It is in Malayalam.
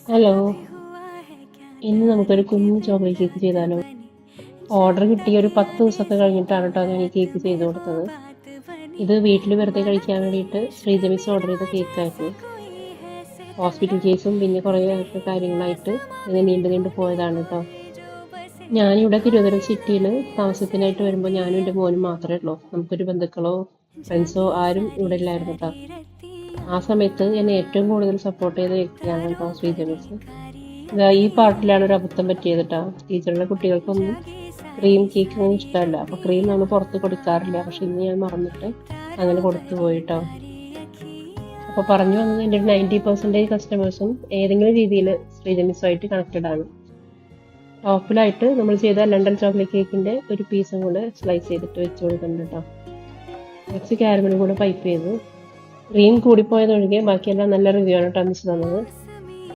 ഹലോ, ഇന്ന് നമുക്കൊരു കുഞ്ഞു ചോക്ലേറ്റ് കേക്ക് ചെയ്താലോ? ഓർഡർ കിട്ടിയ ഒരു 10 ദിവസമൊക്കെ കഴിഞ്ഞിട്ടാണ് കേട്ടോ ഞാൻ ഈ കേക്ക് ചെയ്ത് കൊടുത്തത്. ഇത് വീട്ടിൽ വെറുതെ കഴിക്കാൻ വേണ്ടിയിട്ട് ശ്രീജമിസ് ഓർഡർ ചെയ്ത കേക്കായിരുന്നു. ഹോസ്പിറ്റൽ കേസും പിന്നെ കുറേ കാര്യങ്ങളായിട്ട് ഇങ്ങനെ നീണ്ടു പോയതാണ് കേട്ടോ. ഞാനിവിടെ തിരുവനന്തപുരം സിറ്റിയിൽ താമസത്തിനായിട്ട് വരുമ്പോൾ ഞാനും എൻ്റെ മോനും മാത്രമേ ഉള്ളൂ. നമുക്കൊരു ബന്ധുക്കളോ ഫ്രണ്ട്സോ ആരും ഇവിടെ ഇല്ലായിരുന്നു കേട്ടോ. ആ സമയത്ത് എന്നെ ഏറ്റവും കൂടുതൽ സപ്പോർട്ട് ചെയ്ത വ്യക്തിയാണ് കേട്ടോ ശ്രീജമിസ്. ഈ പാട്ടിലാണ് ഒരു അബദ്ധം പറ്റിയത് കേട്ടോ. ടീച്ചറുടെ കുട്ടികൾക്കൊന്നും ക്രീം കേക്ക് ഒന്നും ഇഷ്ടമല്ല, അപ്പൊ ക്രീം നമ്മൾ പുറത്ത് കൊടുക്കാറില്ല. പക്ഷെ ഇന്ന് ഞാൻ മറന്നിട്ട് അങ്ങനെ കൊടുത്തു പോയിട്ടോ. അപ്പൊ പറഞ്ഞു വന്നത് എൻ്റെ ഒരു 90% കസ്റ്റമേഴ്സും ഏതെങ്കിലും രീതിയിൽ ശ്രീജമിസുമായിട്ട് കണക്റ്റഡ് ആണ്. ടോപ്പിലായിട്ട് നമ്മൾ ചെയ്ത ലണ്ടൻ ചോക്ലേറ്റ് കേക്കിന്റെ ഒരു പീസും കൂടെ സ്ലൈസ് ചെയ്തിട്ട് വെച്ച് കൊടുക്കുന്നുണ്ട് കേട്ടോ. കുറച്ച് കാരമലും കൂടെ പൈപ്പ് ചെയ്തു. ക്രീം കൂടിപ്പോയതൊഴികെ ബാക്കിയെല്ലാം നല്ല റിവ്യൂ ആണ് കേട്ടോ മിസ് തന്നത്.